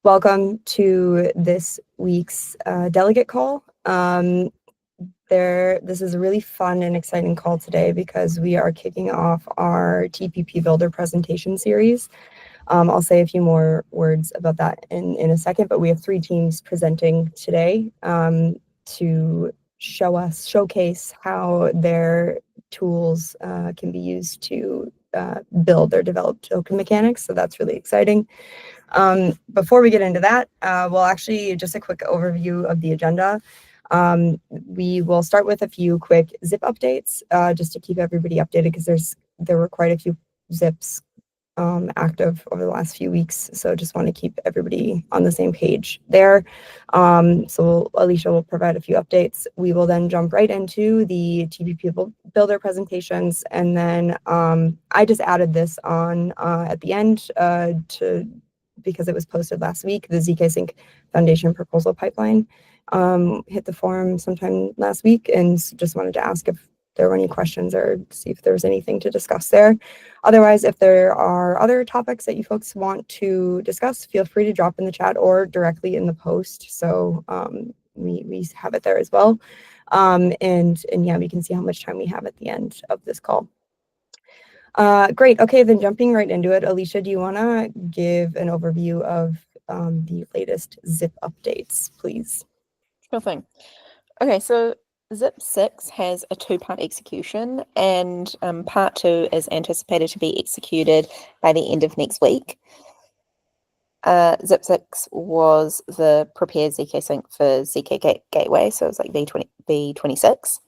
Welcome to this week's delegate call. This is a really fun and exciting call today because we are kicking off our TPP Builder presentation series. I'll say a few more words about that in a second, but we have 3 teams presenting today to showcase how their tools can be used to build or develop token mechanics. So that's really exciting. Before we get into that, well, actually, just a quick overview of the agenda. We will start with a few quick zip updates, just to keep everybody updated, because there were quite a few zips active over the last few weeks. So just want to keep everybody on the same page there. So Alicia will provide a few updates. We will then jump right into the TPP Builder presentations. And then I just added this on at the end because it was posted last week, the ZKsync Foundation proposal pipeline hit the forum sometime last week, and just wanted to ask if there were any questions or see if there was anything to discuss there. Otherwise, if there are other topics that you folks want to discuss, feel free to drop in the chat or directly in the post. So we have it there as well. And yeah, we can see how much time we have at the end of this call. Great. Okay, then jumping right into it, Alicia, do you want to give an overview of the latest zip updates, please? Sure thing. Okay, so zip 6 has a 2-part execution, and part 2 is anticipated to be executed by the end of next week. Zip 6 was the prepared ZKsync for ZK Gateway, so it's like V26.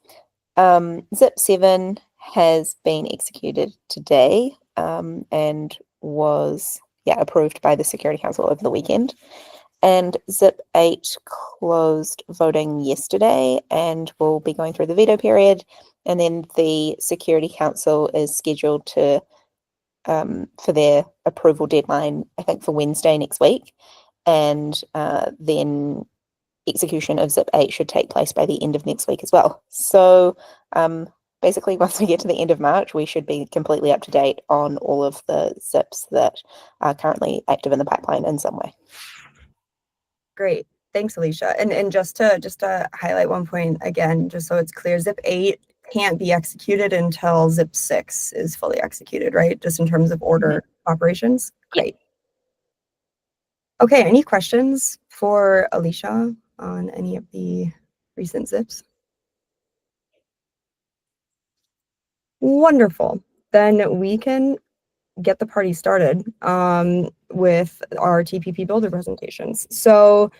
Zip 7 has been executed today and was approved by the Security Council over the weekend. And Zip 8 closed voting yesterday and will be going through the veto period. And then the Security Council is scheduled to for their approval deadline, I think, for Wednesday next week. And then execution of Zip 8 should take place by the end of next week as well. So basically, once we get to the end of March, we should be completely up to date on all of the zips that are currently active in the pipeline in some way. Great. Thanks, Alicia. And just to highlight one point again, just so it's clear, Zip 8 can't be executed until Zip 6 is fully executed, right? Just in terms of order operations. Great. Okay, any questions for Alicia on any of the recent zips? Wonderful. Then we can get the party started with our TPP Builder presentations. So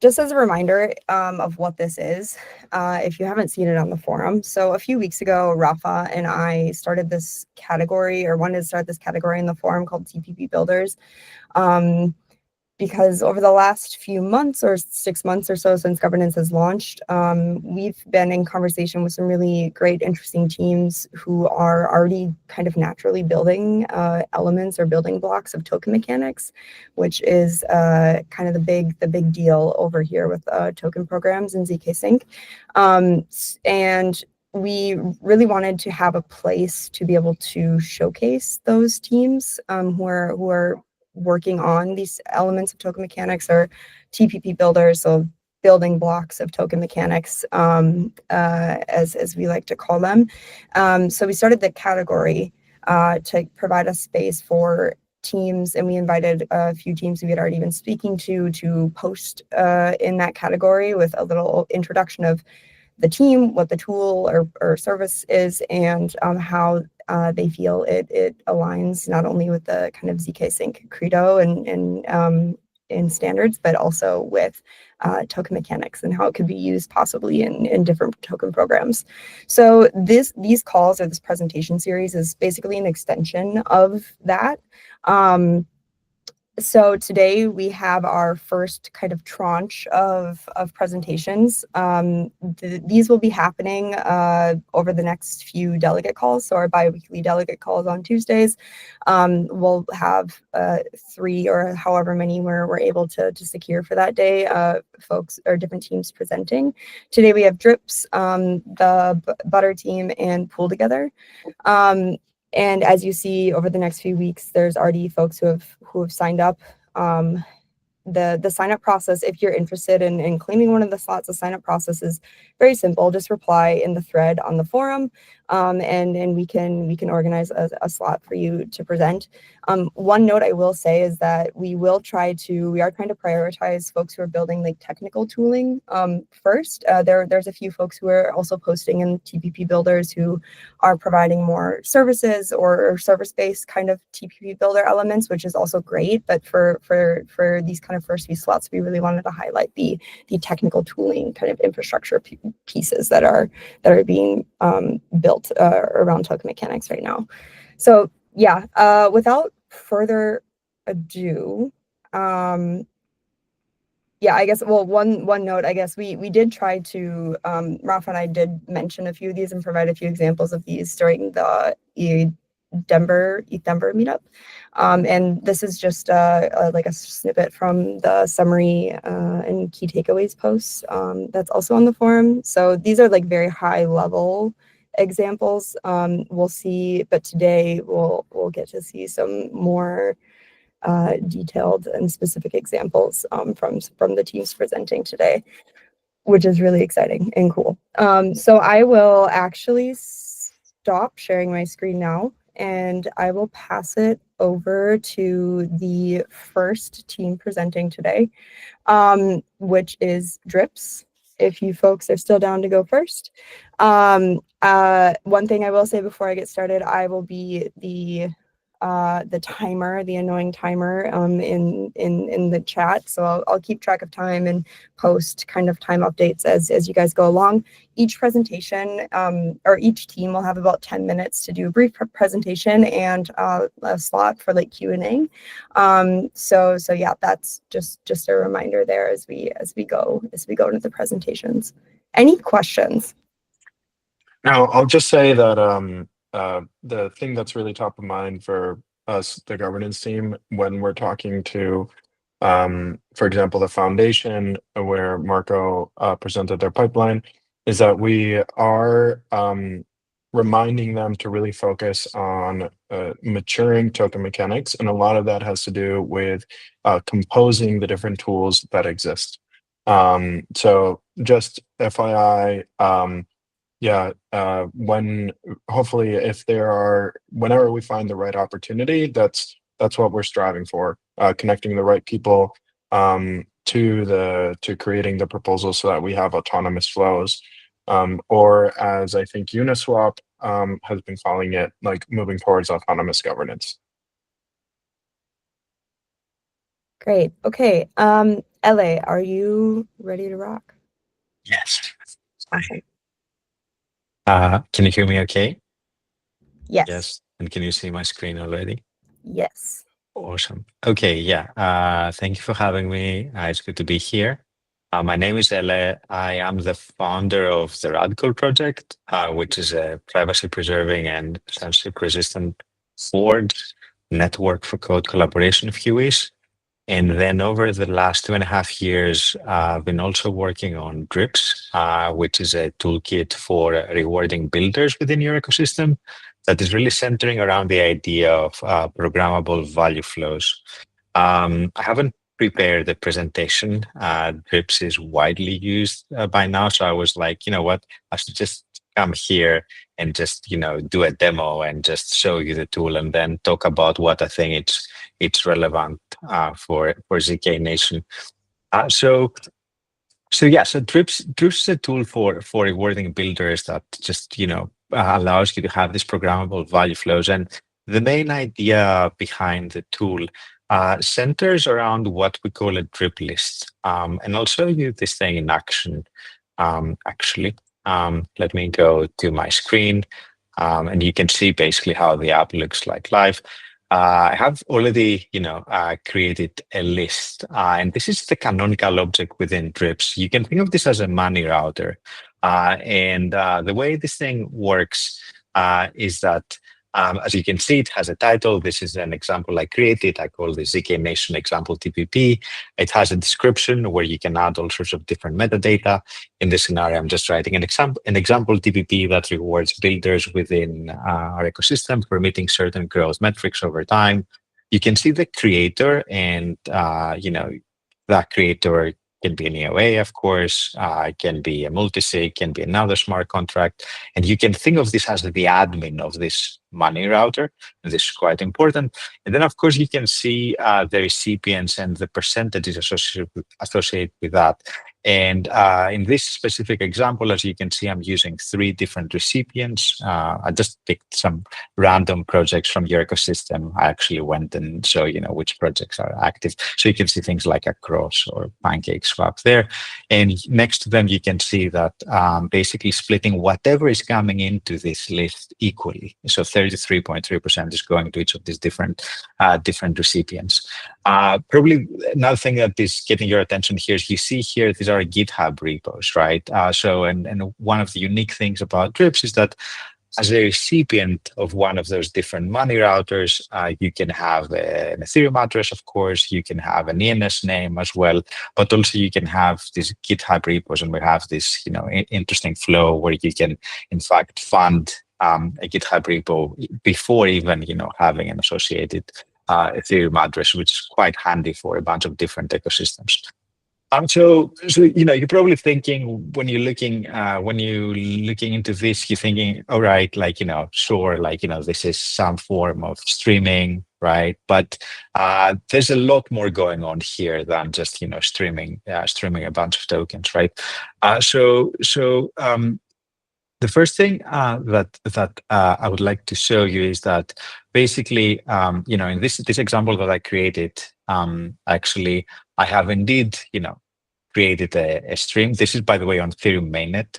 just as a reminder of what this is, if you haven't seen it on the forum. So a few weeks ago, Rafa and I started this category, or wanted to start this category in the forum called TPP Builders. Because over the last few months or 6 months or so since governance has launched, we've been in conversation with some really great, interesting teams who are already kind of naturally building elements or building blocks of token mechanics, which is kind of the big deal over here with token programs in ZKsync. And we really wanted to have a place to be able to showcase those teams who are working on these elements of token mechanics, or TPP builders, so building blocks of token mechanics, as we like to call them. So we started the category to provide a space for teams, and we invited a few teams we had already been speaking to post in that category with a little introduction of the team, what the tool or service is, and how they feel it aligns not only with the kind of ZKsync credo and standards, but also with token mechanics and how it could be used possibly in different token programs. So these calls, or this presentation series, is basically an extension of that. So today we have our first kind of tranche of presentations. These will be happening over the next few delegate calls. So our bi-weekly delegate calls on Tuesdays. We'll have 3 or however many we're able to secure for that day, folks or different teams presenting. Today we have Drips, the Butter team, and PoolTogether. And as you see over the next few weeks, there's already folks who have signed up the sign up process, if you're interested in claiming one of the slots, the sign up process is very simple. Just reply in the thread on the forum, and we can organize a slot for you to present. One note I will say is that we are trying to prioritize folks who are building like technical tooling first. There's a few folks who are also posting in TPP builders who are providing more services or service-based kind of TPP builder elements, which is also great. But for these kind of first few slots, we really wanted to highlight the technical tooling kind of infrastructure pieces that are being built around token mechanics right now. So yeah, without further ado, yeah, I guess, well, one note, I guess we did try to, Rafa and I did mention a few of these and provide a few examples of these during the Denver meetup. And this is just like a snippet from the summary and key takeaways posts that's also on the forum. So these are like very high level examples. We'll see, but today we'll get to see some more detailed and specific examples from the teams presenting today, which is really exciting and cool. So I will actually stop sharing my screen now, and I will pass it over to the first team presenting today, which is Drips. If you folks are still down to go first. One thing I will say before I get started, I will be the timer, the annoying timer in the chat. So I'll keep track of time and post kind of time updates as you guys go along. Each presentation or each team will have about 10 minutes to do a brief presentation and a slot for like Q&A. So yeah, that's just a reminder there as we go into the presentations. Any questions? Now, I'll just say that the thing that's really top of mind for us, the governance team, when we're talking to, for example, the foundation where Marco presented their pipeline, is that we are reminding them to really focus on maturing token mechanics. And a lot of that has to do with composing the different tools that exist. So just FYI, yeah, when hopefully whenever we find the right opportunity, that's what we're striving for, connecting the right people to creating the proposal so that we have autonomous flows, or as I think Uniswap has been calling it, like moving towards autonomous governance. Great. Okay. LA, are you ready to rock? Yes. Awesome. Can you hear me okay? Yes. Yes. And can you see my screen already? Yes. Awesome. Okay, yeah. Thank you for having me. It's good to be here. My name is Ele. I am the founder of the Radical Project, which is a privacy-preserving and censorship-resistant forged network for code collaboration, if you wish. And then over the last 2.5 years, I've been also working on Drips, which is a toolkit for rewarding builders within your ecosystem that is really centering around the idea of programmable value flows. I haven't prepared the presentation. Drips is widely used by now. So I was like, you know what, I should just come here and just, do a demo and just show you the tool and then talk about what I think it's relevant for ZK Nation. So Drips is a tool for rewarding builders that just allows you to have these programmable value flows. And the main idea behind the tool centers around what we call a drip list. And I'll show you this thing in action. Actually, let me go to my screen, and you can see basically how the app looks like live. I have already, created a list, and this is the canonical object within Drips. You can think of this as a money router, and the way this thing works is that, as you can see, it has a title. This is an example I created. I call the ZK Nation example TPP. It has a description where you can add all sorts of different metadata. In this scenario, I'm just writing an example TPP that rewards builders within our ecosystem for meeting certain growth metrics over time. You can see the creator and, That creator can be an EOA, of course, it can be a multisig, can be another smart contract. And you can think of this as the admin of this money router. And this is quite important. And then, of course, you can see the recipients and the percentages associated with that. And in this specific example, as you can see, I'm using 3 different recipients. I just picked some random projects from your ecosystem. I actually went and show, which projects are active. So you can see things like a cross or pancake swap there. And next to them, you can see that basically splitting whatever is coming into this list equally. So 33.3% is going to each of these different recipients. Probably another thing that is getting your attention here is you see here, these are GitHub repos, right? And one of the unique things about Drips is that as a recipient of one of those different money routers, you can have an Ethereum address, of course, you can have an ENS name as well, but also you can have these GitHub repos, and we have this, interesting flow where you can, in fact, fund a GitHub repo before even, having an associated Ethereum address, which is quite handy for a bunch of different ecosystems. So you're probably thinking when you're looking into this, you're thinking, all right, sure, this is some form of streaming, right? But there's a lot more going on here than just streaming a bunch of tokens, right? The first thing that I would like to show you is that basically, in this example that I created, actually, I have indeed, created a stream. This is, by the way, on Ethereum mainnet.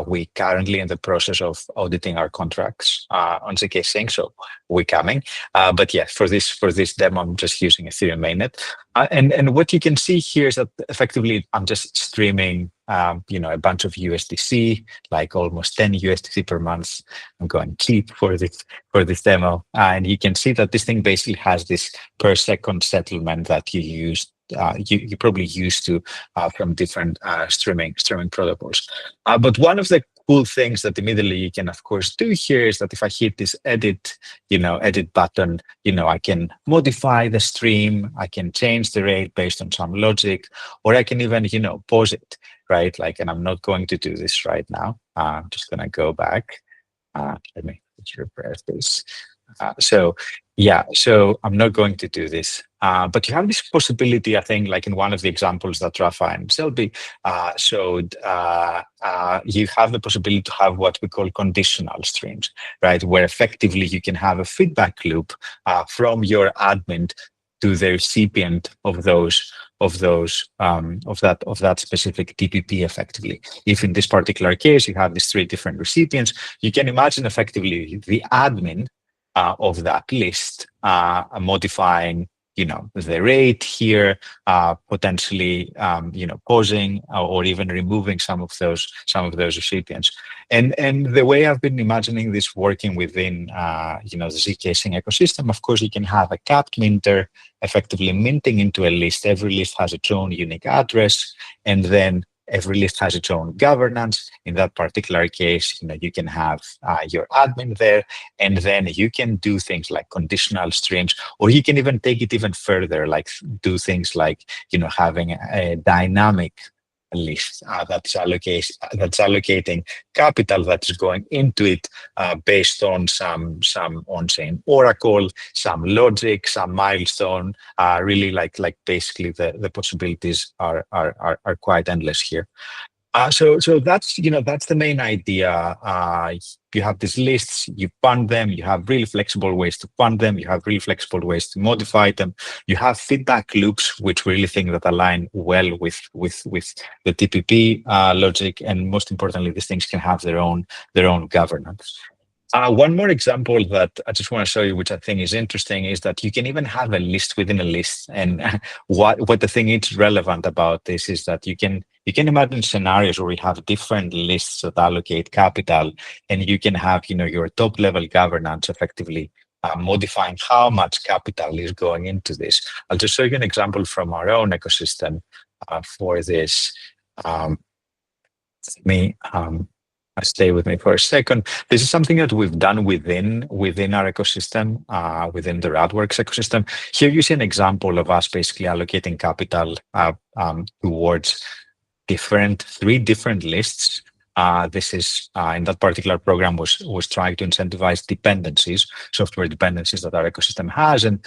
We currently in the process of auditing our contracts on ZKsync, so we're coming. But yeah, for this demo, I'm just using Ethereum mainnet. And what you can see here is that effectively I'm just streaming, a bunch of USDC, like almost 10 USDC per month. I'm going cheap for this demo, and you can see that this thing basically has this per second settlement that you use. You probably used to from different streaming protocols. But one of the cool things that immediately you can, of course, do here is that if I hit this edit button, I can modify the stream, I can change the rate based on some logic, or I can even, pause it, right? And I'm not going to do this right now. I'm just going to go back. Let me just refresh this. So I'm not going to do this. But you have this possibility, I think, like in one of the examples that Rafa and Selby showed, you have the possibility to have what we call conditional streams, right? Where effectively you can have a feedback loop from your admin to the recipient of that specific TPP effectively. If in this particular case you have these 3 different recipients, you can imagine effectively the admin of that list modifying the rate here, potentially pausing or even removing some of those recipients. And the way I've been imagining this working within the ZKsync ecosystem, of course, you can have a capped minter effectively minting into a list. Every list has its own unique address, and then every list has its own governance. In that particular case, you can have your admin there, and then you can do things like conditional streams, or you can even take it even further, like do things like having a dynamic list that's allocating capital that is going into it based on some on-chain oracle, some logic, some milestone. Really, like basically the possibilities are quite endless here. So that's that's the main idea. You have these lists, you fund them, you have really flexible ways to fund them, you have really flexible ways to modify them. You have feedback loops, which we really think that align well with the TPP logic, and most importantly, these things can have their own governance. One more example that I just want to show you, which I think is interesting, is that you can even have a list within a list. And what the thing is relevant about this is that you can imagine scenarios where we have different lists that allocate capital, and you can have your top level governance effectively modifying how much capital is going into this. I'll just show you an example from our own ecosystem for this. stay with me for a second. This is something that we've done within our ecosystem, within the RadWorks ecosystem. Here you see an example of us basically allocating capital towards three different lists. This is in that particular program was trying to incentivize dependencies, software dependencies that our ecosystem has, and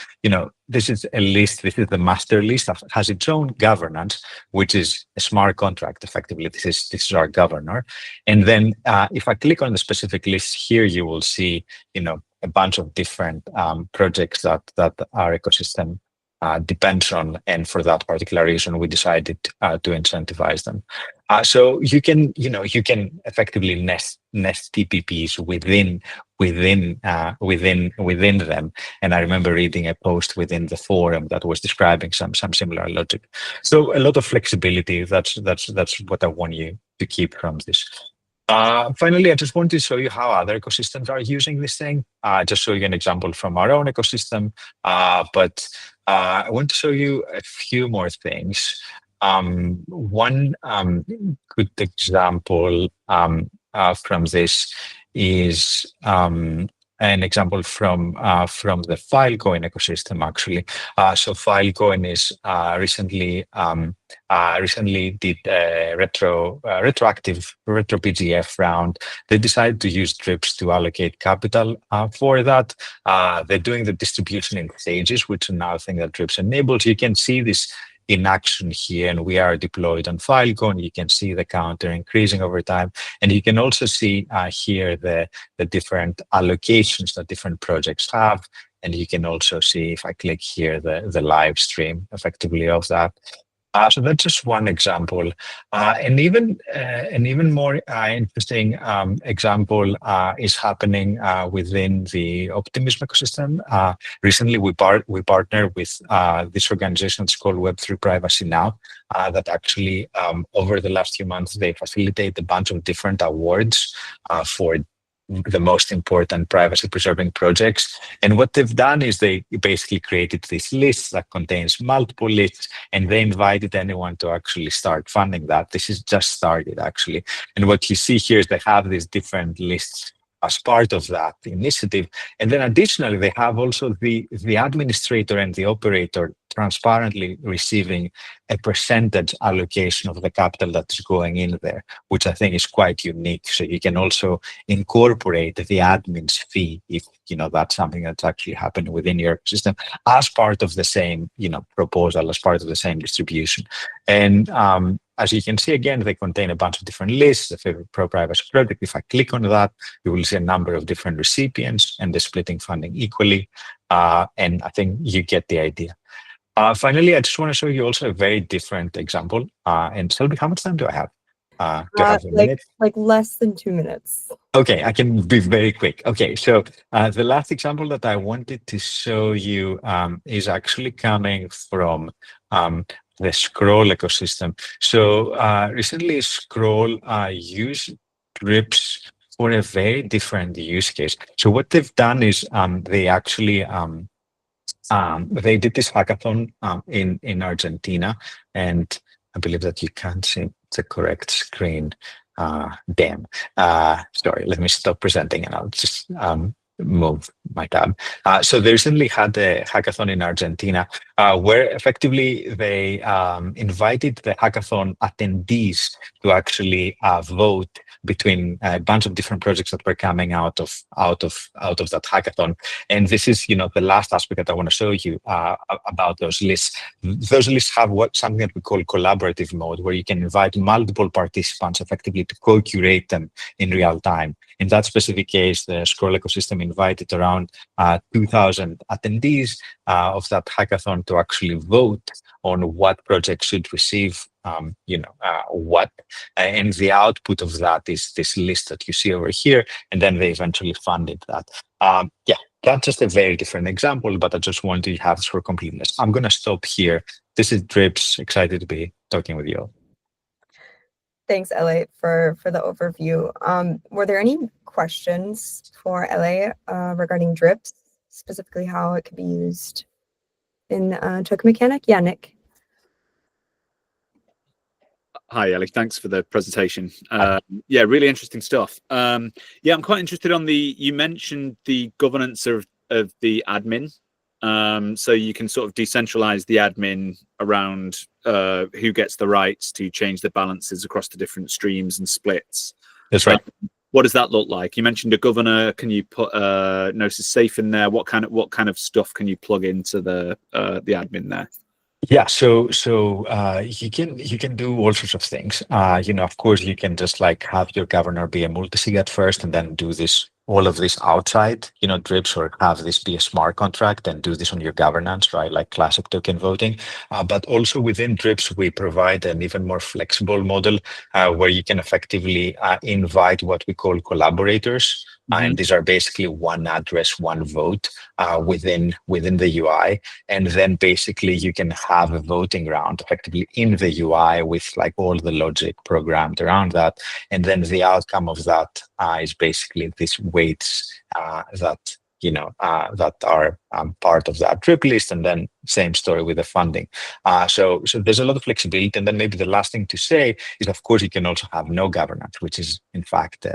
this is a list. This is the master list that has its own governance, which is a smart contract. Effectively, this is our governor. And then if I click on the specific list here, you will see a bunch of different projects that our ecosystem depends on, and for that particular reason, we decided to incentivize them. So you can effectively nest TPPs within them. And I remember reading a post within the forum that was describing some similar logic. So a lot of flexibility. That's what I want you to keep from this. Finally, I just want to show you how other ecosystems are using this thing. Just show you an example from our own ecosystem, but I want to show you a few more things. One good example from this is an example from the Filecoin ecosystem, actually. So Filecoin is recently did a retroactive retro PGF round. They decided to use drips to allocate capital for that. They're doing the distribution in stages, which is another thing that drips enables. You can see this in action here, and we are deployed on Filecoin. You can see the counter increasing over time, and you can also see here the different allocations that different projects have, and you can also see, if I click here, the live stream effectively of that. So that's just one example. And even more interesting example is happening within the Optimism ecosystem. Recently, we partnered with this organization. It's called Web3 Privacy Now. That actually, over the last few months, they facilitate a bunch of different awards for the most important privacy preserving projects. And what they've done is they basically created this list that contains multiple lists, and they invited anyone to actually start funding that. This is just started, actually. And what you see here is they have these different lists as part of that initiative. And then additionally, they have also the administrator and the operator transparently receiving a percentage allocation of the capital that is going in there, which I think is quite unique. So you can also incorporate the admin's fee if that's something that's actually happening within your system as part of the same proposal, as part of the same distribution. And as you can see, again, they contain a bunch of different lists. The favorite pro-privacy project, if I click on that, you will see a number of different recipients, and they're splitting funding equally. And I think you get the idea. Finally, I just want to show you also a very different example. And Selby, how much time do I have? Do I have a minute? Like less than 2 minutes. Okay, I can be very quick. Okay, so the last example that I wanted to show you is actually coming from the Scroll ecosystem. So recently, Scroll used drips for a very different use case. So what they've done is they actually they did this hackathon in Argentina, and I believe that you can't see the correct screen. Damn. Sorry, let me stop presenting and I'll just move my tab. So they recently had a hackathon in Argentina where effectively they invited the hackathon attendees to actually vote between a bunch of different projects that were coming out of that hackathon. And this is, the last aspect that I want to show you about those lists. Those lists have something that we call collaborative mode, where you can invite multiple participants effectively to co-curate them in real time. In that specific case, the Scroll ecosystem invited around 2,000 attendees of that hackathon to actually vote on what project should receive what, and the output of that is this list that you see over here, and then they eventually funded that. That's just a very different example, but I just want to have this for completeness. I'm going to stop here. This is Drips. Excited to be talking with you all. Thanks, LA, for the overview. Were there any questions for LA regarding drips, specifically how it could be used in token mechanic? Yeah, Nick. Hi, Ellie. Thanks for the presentation. Yeah, really interesting stuff. Yeah, I'm quite interested on you mentioned the governance of the admin. So you can sort of decentralize the admin around who gets the rights to change the balances across the different streams and splits. That's right. What does that look like? You mentioned a governor. Can you put Gnosis Safe in there? What kind of stuff can you plug into the admin there? Yeah, so you can do all sorts of things. Of course, you can just like have your governor be a multisig at first, and then do all of this outside, drips, or have this be a smart contract and do this on your governance, right? Like classic token voting. But also within drips, we provide an even more flexible model where you can effectively invite what we call collaborators. And these are basically one address, one vote within the UI. And then basically you can have a voting round effectively in the UI with like all the logic programmed around that. And then the outcome of that is basically these weights that are part of that drip list, and then same story with the funding. So there's a lot of flexibility. And then maybe the last thing to say is, of course, you can also have no governance, which is in fact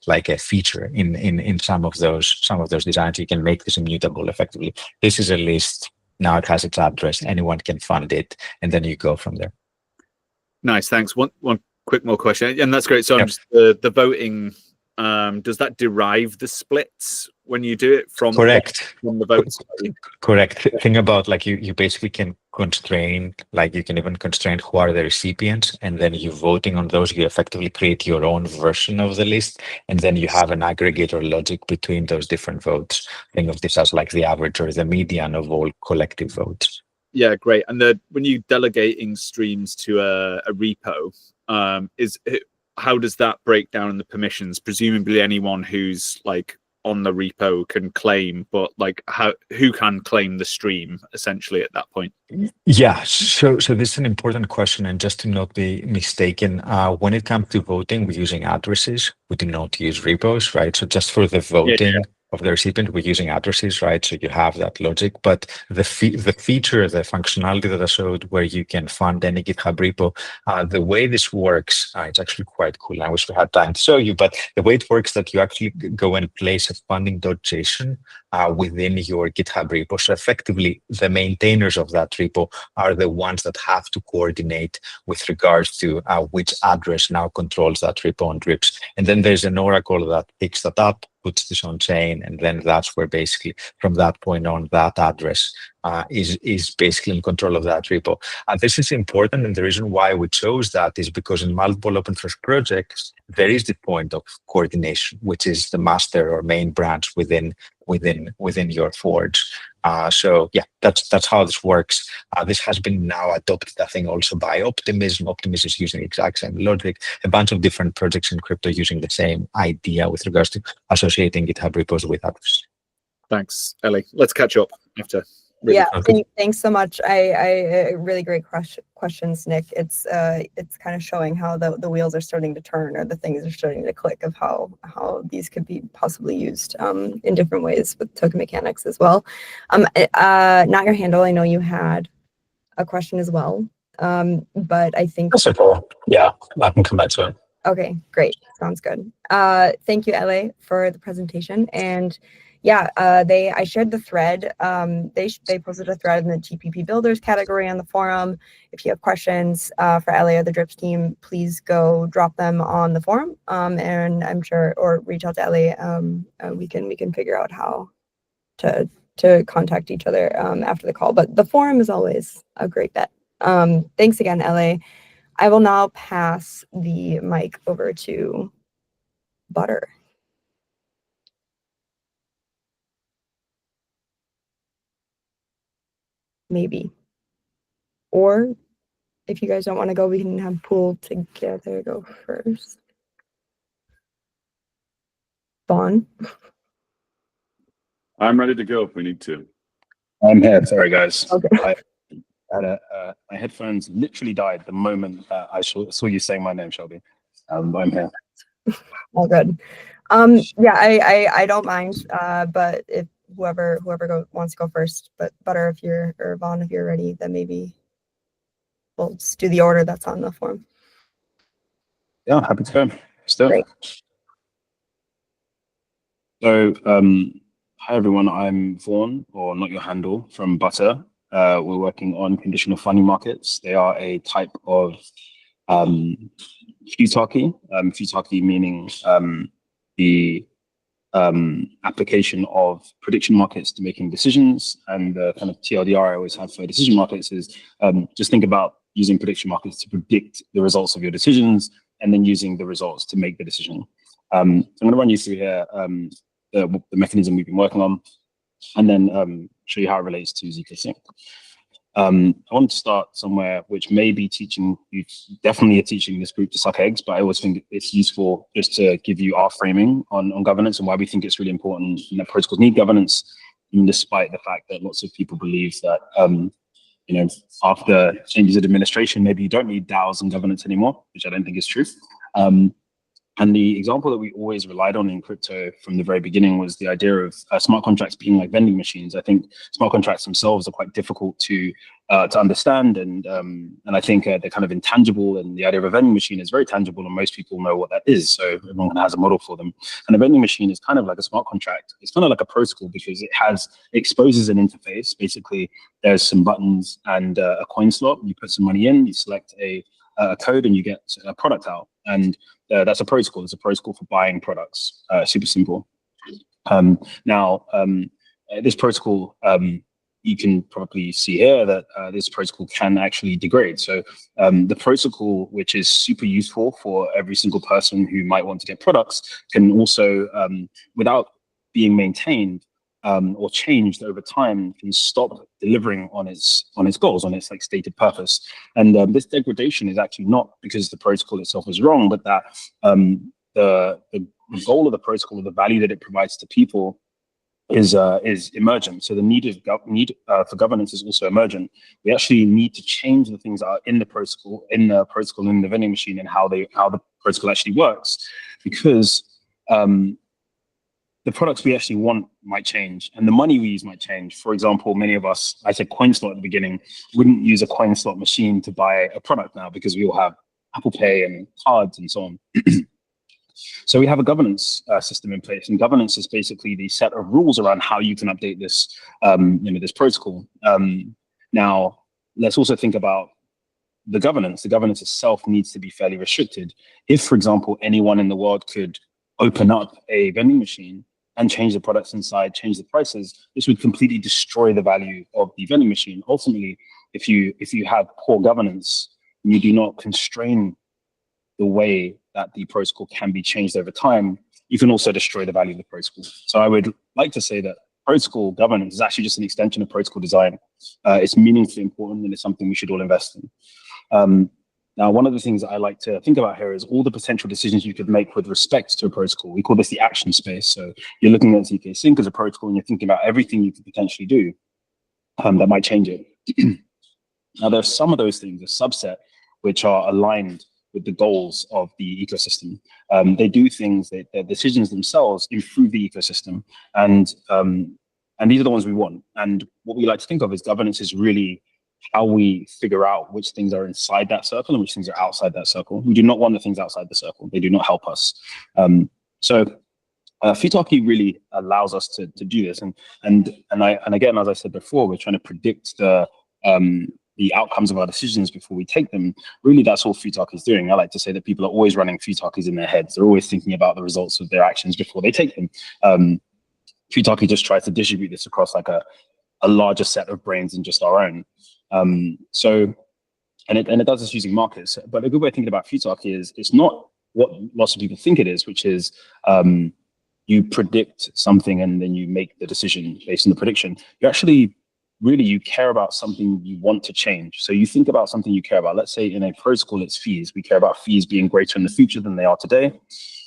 like a feature in some of those designs. You can make this immutable effectively. This is a list. Now it has its address. Anyone can fund it, and then you go from there. Nice, thanks. One quick more question, and that's great. So Yep. the voting. Does that derive the splits when you do it from the votes? Correct. Thing about like you basically can constrain, like you can even constrain who are the recipients, and then you voting on those, you effectively create your own version of the list, and then you have an aggregator logic between those different votes. Think of this as like the average or the median of all collective votes. Yeah, great. And when you delegating streams to a repo, how does that break down in the permissions? Presumably anyone who's like on the repo can claim, but like who can claim the stream essentially at that point? Yeah, so this is an important question, and just to not be mistaken, when it comes to voting, we're using addresses. We do not use repos, right? So just for the voting of the recipient, we're using addresses, right? So you have that logic, but the feature, the functionality that I showed, where you can fund any GitHub repo, the way this works, it's actually quite cool. I wish we had time to show you, but the way it works that you actually go and place a funding.json within your GitHub repo. So effectively, the maintainers of that repo are the ones that have to coordinate with regards to which address now controls that repo on drips. And then there's an oracle that picks that up, puts this on chain, and then that's where basically from that point on, that address is basically in control of that repo. This is important, and the reason why we chose that is because in multiple open source projects, there is the point of coordination, which is the master or main branch within your forge. So yeah, that's how this works. This has been now adopted, I think, also by Optimism. Optimism is using the exact same logic. A bunch of different projects in crypto using the same idea with regards to associating GitHub repos with others. Thanks, Ellie. Let's catch up after. Really thanks so much. I really great questions, Nick. It's kind of showing how the wheels are starting to turn, or the things are starting to click of how these could be possibly used in different ways with token mechanics as well. Not your handle. I know you had a question as well, but I think that's okay. Yeah, I can come back to it. Okay, great. Sounds good. Thank you, LA, for the presentation. And yeah, I shared the thread. They posted a thread in the TPP builders category on the forum. If you have questions for LA or the Drips team, please go drop them on the forum. And I'm sure, or reach out to LA. We can figure out how to contact each other after the call. But the forum is always a great bet. Thanks again, LA. I will now pass the mic over to Butter. Maybe. Or if you guys don't want to go, we can have PoolTogether go first. Vaughn? I'm ready to go if we need to. I'm here. Sorry, guys. Okay. My headphones literally died the moment I saw you saying my name, Shelby. I'm here. All good. Yeah, I don't mind. But if whoever wants to go first, but Butter, or Vaughn, if you're ready, then maybe we'll just do the order that's on the form. Yeah, happy to go. Still. Great. So, hi everyone, I'm Vaughan, or Not Your Handle, from Butter. We're working on conditional funding markets. They are a type of futaki. Futaki meaning the application of prediction markets to making decisions. And the kind of TLDR I always have for decision markets is just think about using prediction markets to predict the results of your decisions and then using the results to make the decision. So I'm going to run you through here the mechanism we've been working on, and then show you how it relates to ZKsync. I want to start somewhere which may be teaching you, definitely are teaching this group to suck eggs, but I always think it's useful just to give you our framing on governance and why we think it's really important and that protocols need governance, even despite the fact that lots of people believe that after changes in administration, maybe you don't need DAOs and governance anymore, which I don't think is true. And the example that we always relied on in crypto from the very beginning was the idea of smart contracts being like vending machines. I think smart contracts themselves are quite difficult to understand, and I think they're kind of intangible. And the idea of a vending machine is very tangible, and most people know what that is. So everyone has a model for them. And a vending machine is kind of like a smart contract. It's kind of like a protocol because it exposes an interface. Basically, there's some buttons and a coin slot. You put some money in, you select a code, and you get a product out. And that's a protocol. It's a protocol for buying products. Super simple. This protocol, you can probably see here that this protocol can actually degrade. So the protocol, which is super useful for every single person who might want to get products, can also, without being maintained or changed over time, can stop delivering on its goals, on its like stated purpose. And this degradation is actually not because the protocol itself is wrong, but that the goal of the protocol, or the value that it provides to people, is emergent. So the need for governance is also emergent. We actually need to change the things that are in the protocol, in the vending machine, and how the protocol actually works, because the products we actually want might change, and the money we use might change. For example, many of us, I said coin slot at the beginning, wouldn't use a coin slot machine to buy a product now because we all have Apple Pay and cards and so on. So we have a governance system in place, and governance is basically the set of rules around how you can update this, this protocol. Now, let's also think about the governance. The governance itself needs to be fairly restricted. If, for example, anyone in the world could open up a vending machine and change the products inside, change the prices, this would completely destroy the value of the vending machine. Ultimately, if you have poor governance, and you do not constrain the way that the protocol can be changed over time, you can also destroy the value of the protocol. So I would like to say that protocol governance is actually just an extension of protocol design. It's meaningfully important, and it's something we should all invest in. Now, one of the things that I like to think about here is all the potential decisions you could make with respect to a protocol. We call this the action space. So you're looking at ZKsync as a protocol, and you're thinking about everything you could potentially do that might change it. Now, there are some of those things, a subset, which are aligned with the goals of the ecosystem. They do things, their decisions themselves improve the ecosystem. And these are the ones we want. And what we like to think of as governance is really how we figure out which things are inside that circle and which things are outside that circle. We do not want the things outside the circle. They do not help us. So Futaki really allows us to do this. And again, as I said before, we're trying to predict the outcomes of our decisions before we take them. Really, that's all Futaki is doing. I like to say that people are always running Futakis in their heads. They're always thinking about the results of their actions before they take them. Futaki just tries to distribute this across like a larger set of brains than just our own. It does this using markets. But a good way of thinking about Futaki is it's not what lots of people think it is, which is you predict something and then you make the decision based on the prediction. You actually you care about something you want to change. So you think about something you care about. Let's say in a protocol, it's fees. We care about fees being greater in the future than they are today.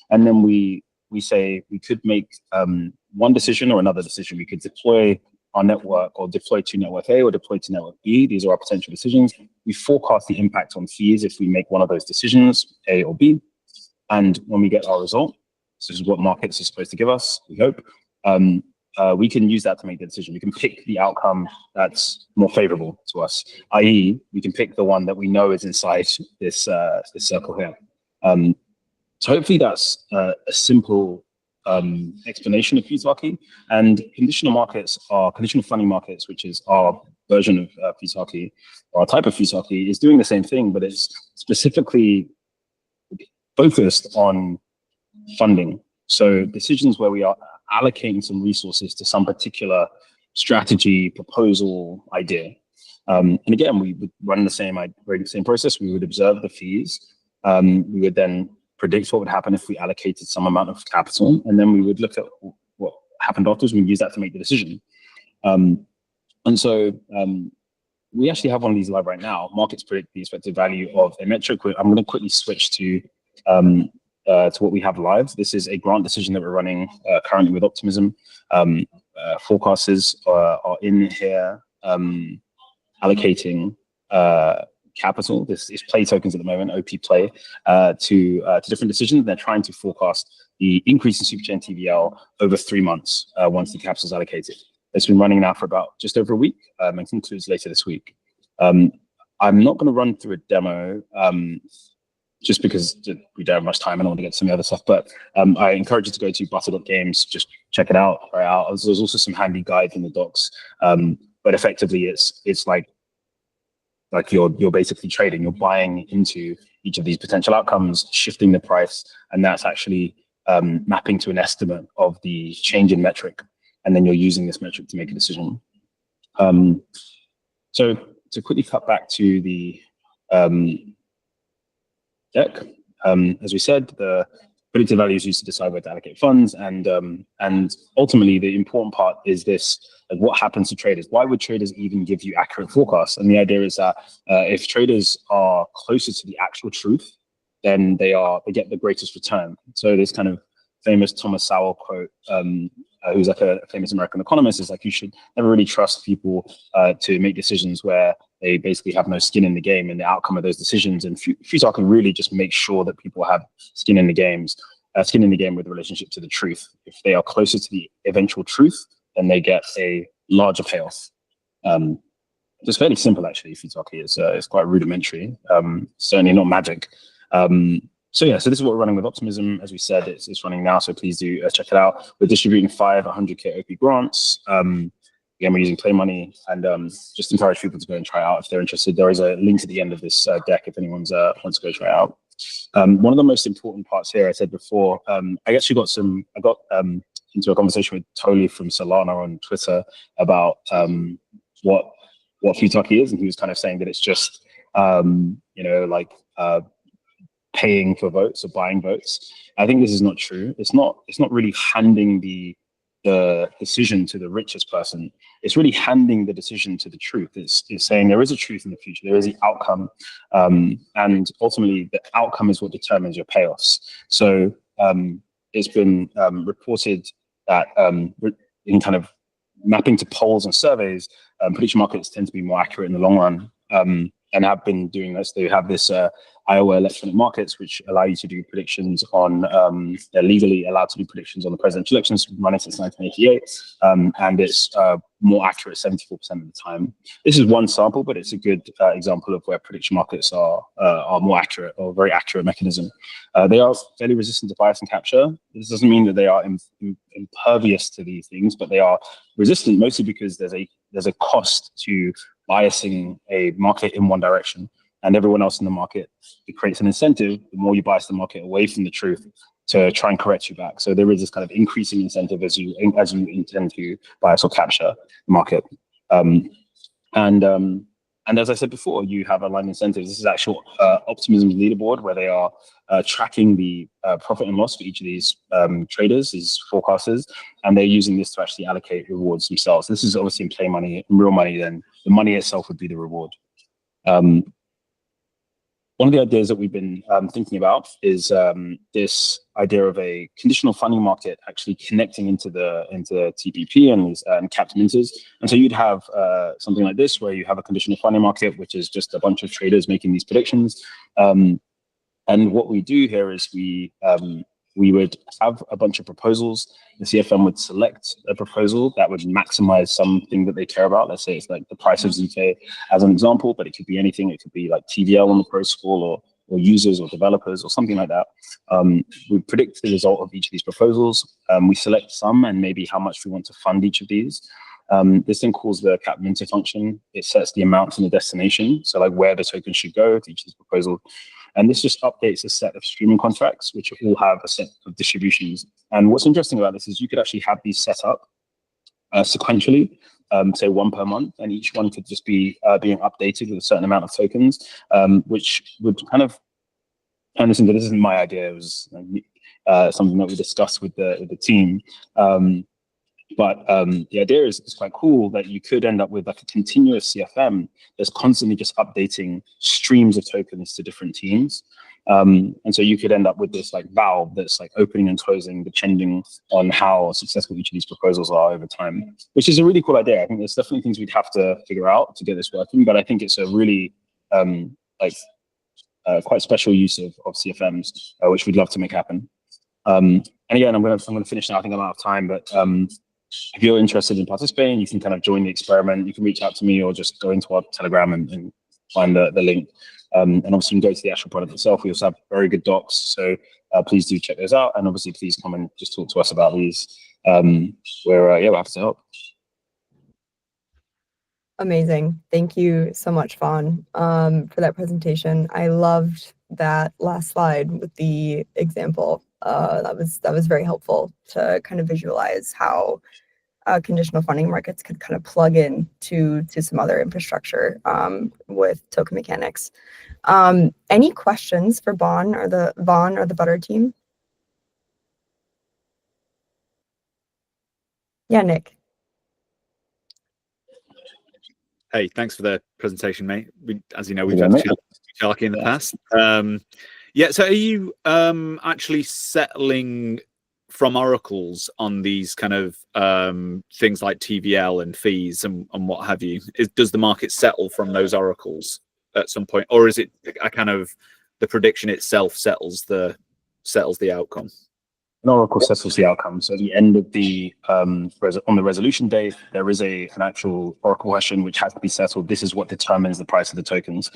And then we say we could make one decision or another decision. We could deploy our network or deploy to network A or deploy to network B. These are our potential decisions. We forecast the impact on fees if we make one of those decisions, A or B. And when we get our result, this is what markets are supposed to give us, we hope, we can use that to make the decision. We can pick the outcome that's more favorable to us, i.e. we can pick the one that we know is inside this circle here. So hopefully that's a simple explanation of Futaki. And conditional funding markets, which is our version of Futaki, or our type of Futaki, is doing the same thing, but it's specifically focused on funding. So decisions where we are allocating some resources to some particular strategy, proposal, idea. And again, we would run the same process. We would observe the fees. We would then predict what would happen if we allocated some amount of capital, and then we would look at what happened afterwards. We'd use that to make the decision. And so we actually have one of these live right now. Markets predict the expected value of a metric. I'm going to quickly switch to what we have live. This is a grant decision that we're running currently with Optimism. Forecasters are in here allocating capital. This is play tokens at the moment, OP play, to different decisions. They're trying to forecast the increase in superchain TVL over 3 months once the capital is allocated. It's been running now for about just over a week and concludes later this week. I'm not going to run through a demo just because we don't have much time and I want to get to some of the other stuff, but I encourage you to go to butter.games, just check it out, try it out. There's also some handy guides in the docs, but effectively it's like you're basically trading, you're buying into each of these potential outcomes, shifting the price, and that's actually mapping to an estimate of the change in metric. And then you're using this metric to make a decision. So to quickly cut back to the deck, as we said, the predicted value is used to decide where to allocate funds, and ultimately the important part is this: like, what happens to traders? Why would traders even give you accurate forecasts? And the idea is that if traders are closer to the actual truth, then they get the greatest return. So this kind of famous Thomas Sowell quote, who's like a famous American economist, is like, you should never really trust people to make decisions where they basically have no skin in the game and the outcome of those decisions. And Futaki really just makes sure that people have skin in the game with relationship to the truth. If they are closer to the eventual truth, then they get a larger payoff. It's fairly simple, actually. Futaki is quite rudimentary, certainly not magic. So this is what we're running with Optimism. As we said, it's running now, so please do check it out. We're distributing 5 100K OP grants. Again, we're using play money, and just encourage people to go and try out if they're interested. There is a link at the end of this deck if anyone wants to go try out. One of the most important parts here, I said before, I got into a conversation with Toli from Solana on Twitter about what Futaki is, and he was kind of saying that it's just paying for votes or buying votes. I think this is not true. It's not really handing the decision to the richest person. It's really handing the decision to the truth. It's saying there is a truth in the future, there is the outcome, and ultimately the outcome is what determines your payoffs. So it's been reported that in kind of mapping to polls and surveys, prediction markets tend to be more accurate in the long run, and have been doing this. They have this Iowa electronic markets, which allow you to do predictions on, they're legally allowed to do predictions on the presidential elections, running since 1988, and it's more accurate 74% of the time. This is one sample, but it's a good example of where prediction markets are more accurate, or a very accurate mechanism. They are fairly resistant to bias and capture. This doesn't mean that they are impervious to these things, but they are resistant mostly because there's a cost to biasing a market in one direction, and everyone else in the market, it creates an incentive. The more you bias the market away from the truth, to try and correct you back. So there is this kind of increasing incentive as you intend to bias or capture the market. And as I said before, you have aligned incentives. This is actual Optimism's leaderboard, where they are tracking the profit and loss for each of these traders, these forecasters, and they're using this to actually allocate rewards themselves. This is obviously in play money, in real money, then the money itself would be the reward. One of the ideas that we've been thinking about is this idea of a conditional funding market actually connecting into TPP and capped minters. And so you'd have something like this, where you have a conditional funding market, which is just a bunch of traders making these predictions. And what we do here is we would have a bunch of proposals. The CFM would select a proposal that would maximize something that they care about. Let's say it's like the price of ZK as an example, but it could be anything. It could be like TVL on the protocol, or or users or developers or something like that. We predict the result of each of these proposals. We select some and maybe how much we want to fund each of these. This thing calls the cap minter function. It sets the amount and the destination, so like where the token should go to each of these proposals. And this just updates a set of streaming contracts, which all have a set of distributions. And what's interesting about this is you could actually have these set up sequentially, say one per month, and each one could just be being updated with a certain amount of tokens, which would kind of turn this into, this isn't my idea, it was something that we discussed with the team. But the idea is quite cool that you could end up with like a continuous CFM that's constantly just updating streams of tokens to different teams. And so you could end up with this like valve that's like opening and closing depending on how successful each of these proposals are over time, which is a really cool idea. I think there's definitely things we'd have to figure out to get this working, but I think it's a really quite special use of CFMs, which we'd love to make happen. And again, I'm gonna finish now. I think I'm out of time, but if you're interested in participating, you can kind of join the experiment. You can reach out to me or just go into our Telegram and find the link. And obviously you can go to the actual product itself. We also have very good docs, so please do check those out. And obviously please come and just talk to us about these. We're happy to help. Amazing. Thank you so much, Vaughn, for that presentation. I loved that last slide with the example. That was very helpful to kind of visualize how conditional funding markets could kind of plug in to some other infrastructure with token mechanics. Any questions for Vaughn or the Butter team? Yeah, Nick. Hey, thanks for the presentation, mate. As you know, we've had a few in the past. Yeah, so are you actually settling from oracles on these kind of things like TVL and fees and what have you? Does the market settle from those oracles at some point, or is it a kind of the prediction itself settles the outcome? An oracle settles the outcome. So at the end of the on the resolution day, there is an actual oracle question which has to be settled. This is what determines the price of the tokens.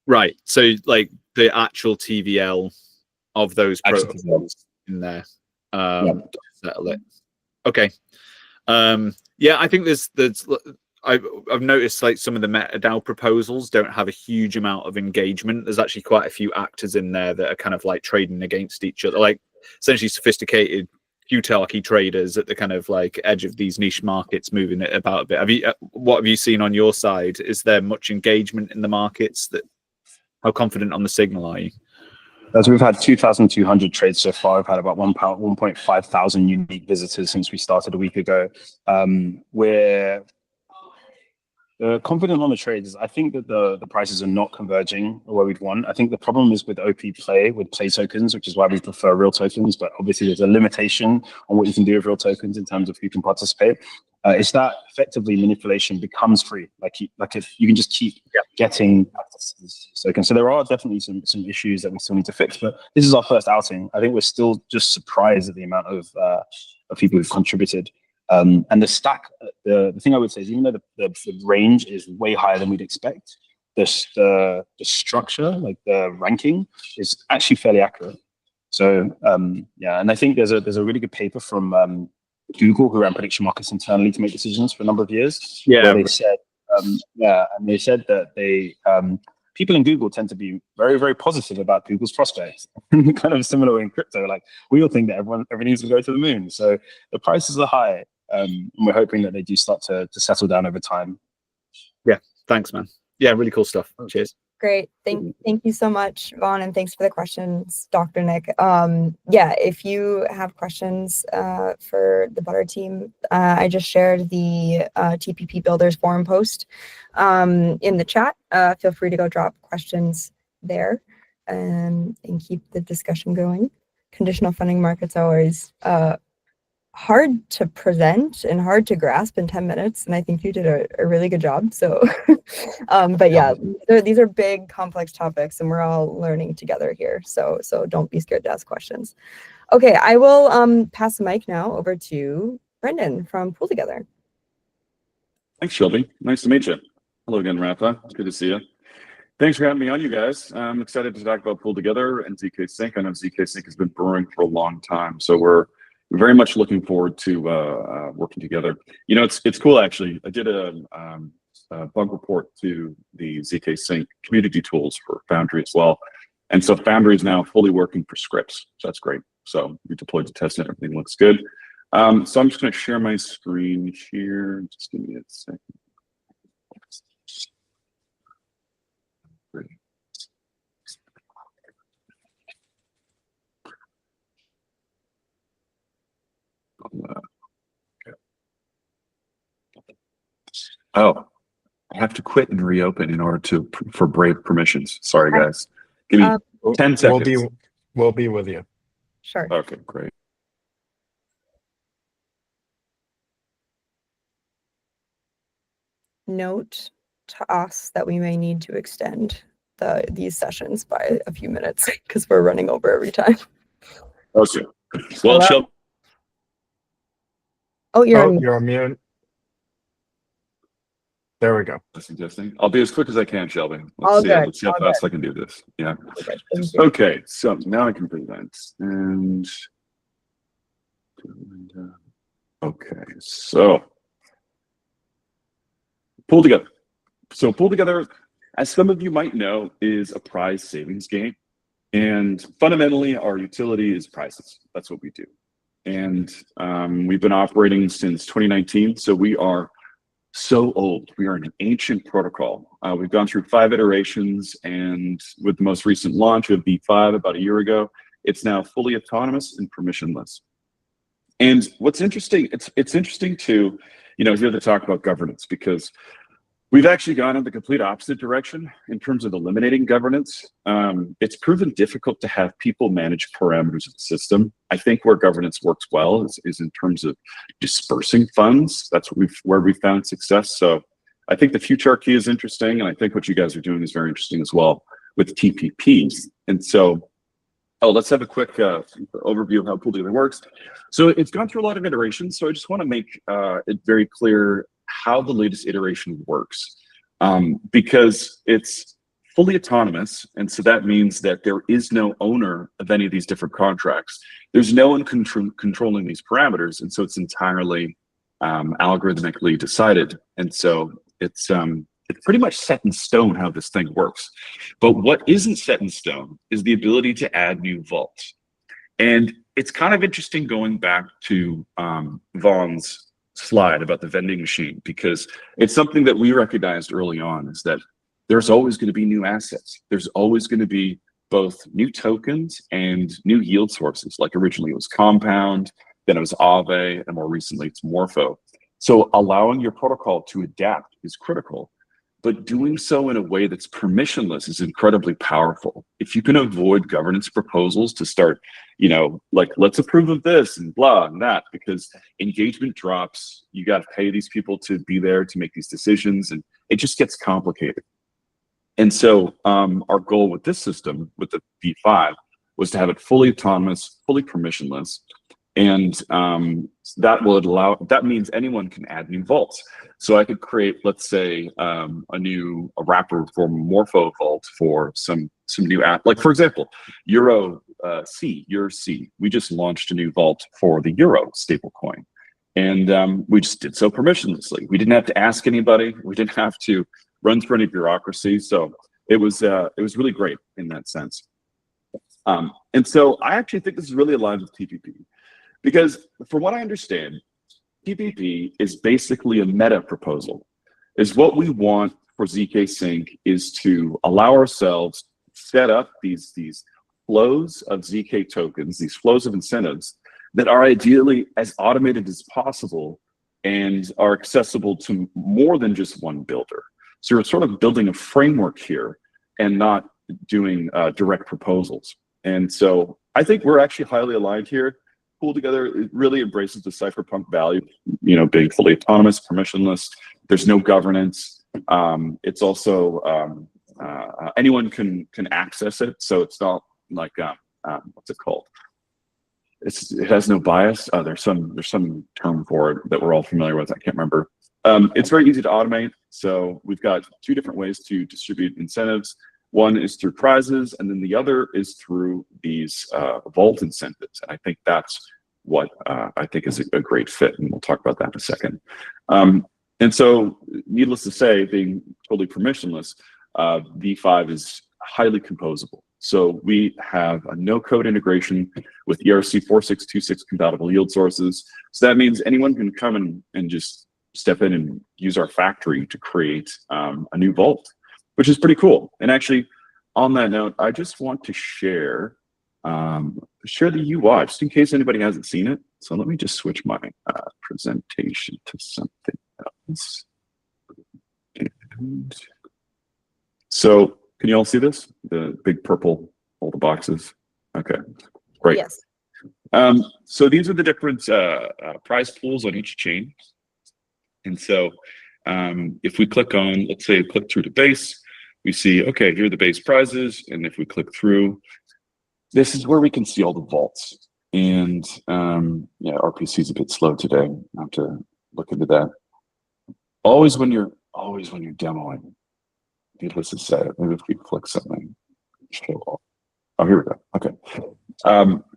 Right. So like the actual TVL of those protocols in there settle it. Okay. Yeah, I think there's I've noticed like some of the MetaDAO proposals don't have a huge amount of engagement. There's actually quite a few actors in there that are kind of like trading against each other, like essentially sophisticated Qtarchy traders at the kind of like edge of these niche markets, moving it about a bit. What have you seen on your side? Is there much engagement in the markets? How confident on the signal are you? So we've had 2,200 trades so far. We've had about 1.5 thousand unique visitors since we started a week ago. We're confident on the trades. I think that the prices are not converging where we'd want. I think the problem is with OP play, with play tokens, which is why we prefer real tokens. But obviously there's a limitation on what you can do with real tokens in terms of who can participate. It's that effectively manipulation becomes free. Like if you can just keep getting access to these tokens. So there are definitely some issues that we still need to fix. But this is our first outing. I think we're still just surprised at the amount of people who've contributed. And the stack, the thing I would say is, even though the range is way higher than we'd expect, the structure, like the ranking, is actually fairly accurate. So yeah, and I think there's a really good paper from Google, who ran prediction markets internally to make decisions for a number of years. Yeah, where they said and they said that people in Google tend to be very, very positive about Google's prospects. Kind of similar in crypto, like we all think that everything's going to go to the moon. So the prices are high. And we're hoping that they do start to settle down over time. Yeah, thanks, man. Yeah, really cool stuff. Cheers. Great. Thank you so much, Vaughn, and thanks for the questions, Dr. Nick. Yeah, if you have questions for the Butter team, I just shared the TPP Builders forum post in the chat. Feel free to go drop questions there and keep the discussion going. Conditional funding markets are always hard to present and hard to grasp in 10 minutes. And I think you did a really good job. So, but yeah, these are big, complex topics and we're all learning together here. So don't be scared to ask questions. Okay, I will pass the mic now over to Brendan from PoolTogether. Thanks, Shelby. Nice to meet you. Hello again, Rafa. It's good to see you. Thanks for having me on, you guys. I'm excited to talk about PoolTogether and ZKsync. I know ZKsync has been brewing for a long time, so we're very much looking forward to working together. You know, it's cool actually. I did a bug report to the ZKsync community tools for Foundry as well, and so Foundry is now fully working for scripts. So that's great. So we deployed to test it. Everything looks good. So I'm just going to share my screen here. Just give me a second. Oh, I have to quit and reopen in order for Brave permissions. Sorry, guys. Give me 10 seconds. We'll be with you. Sure. Okay, great. Note to us that we may need to extend these sessions by a few minutes because we're running over every time. Okay. Well, Hello? Oh, You're on mute. There we go. Suggesting. I'll be as quick as I can, Shelby. All good. Let's see how fast I can do this. Yeah. Thank you. Okay, so now I can present. And okay, so PoolTogether. So PoolTogether, as some of you might know, is a prize savings game. And fundamentally, our utility is prizes. That's what we do. And we've been operating since 2019. So we are so old. We are an ancient protocol. We've gone through 5 iterations, and with the most recent launch of V5 about a year ago, it's now fully autonomous and permissionless. And what's interesting, it's interesting to, hear the talk about governance, because we've actually gone in the complete opposite direction in terms of eliminating governance. It's proven difficult to have people manage parameters of the system. I think where governance works well is in terms of dispersing funds. That's where we found success. So I think the futurarchy is interesting, and I think what you guys are doing is very interesting as well with TPPs. And so, let's have a quick overview of how PoolTogether works. So it's gone through a lot of iterations. So I just want to make it very clear how the latest iteration works, because it's fully autonomous. And so that means that there is no owner of any of these different contracts. There's no one controlling these parameters. And so it's entirely algorithmically decided. And so it's pretty much set in stone how this thing works. But what isn't set in stone is the ability to add new vaults. And it's kind of interesting going back to Vaughn's slide about the vending machine, because it's something that we recognized early on, is that there's always going to be new assets. There's always going to be both new tokens and new yield sources. Like originally it was Compound, then it was Aave, and more recently it's Morpho. So allowing your protocol to adapt is critical, but doing so in a way that's permissionless is incredibly powerful. If you can avoid governance proposals to start, like let's approve of this and blah and that, because engagement drops, you got to pay these people to be there to make these decisions, and it just gets complicated. And so our goal with this system, with the V5, was to have it fully autonomous, fully permissionless. And that means anyone can add new vaults. So I could create, let's say, a wrapper for Morpho Vault for some new app. Like for example, Euro C. We just launched a new vault for the Euro stablecoin, and we just did so permissionlessly. We didn't have to ask anybody. We didn't have to run through any bureaucracy. So it was really great in that sense. And so I actually think this is really aligned with TPP. Because from what I understand, TPP is basically a meta proposal. Is what we want for ZKsync is to allow ourselves to set up these flows of ZK tokens, these flows of incentives that are ideally as automated as possible and are accessible to more than just one builder. So you're sort of building a framework here and not doing direct proposals. And so I think we're actually highly aligned here. PoolTogether, it really embraces the cypherpunk value, being fully autonomous, permissionless. There's no governance. It's also anyone can access it, so it's not like what's it called? It has no bias. There's some term for it that we're all familiar with. I can't remember. It's very easy to automate. So we've got two different ways to distribute incentives. One is through prizes, and then the other is through these vault incentives. And I think that's what I think is a great fit, and we'll talk about that in a second. And so, needless to say, being totally permissionless, V5 is highly composable. So we have a no-code integration with ERC4626 compatible yield sources. So that means anyone can come and just step in and use our factory to create a new vault, which is pretty cool. And actually, on that note, I just want to share the UI, just in case anybody hasn't seen it. So let me just switch my presentation to something else. And so can you all see this? The big purple, all the boxes? Okay, great. Yes. So these are the different prize pools on each chain. And so if we click on, let's say, click through to base, we see, okay, here are the base prizes. And if we click through, this is where we can see all the vaults. And yeah, RPC is a bit slow today. I have to look into that. Always when you're demoing, needless to say, maybe if we click something, show all. Oh, here we go. Okay.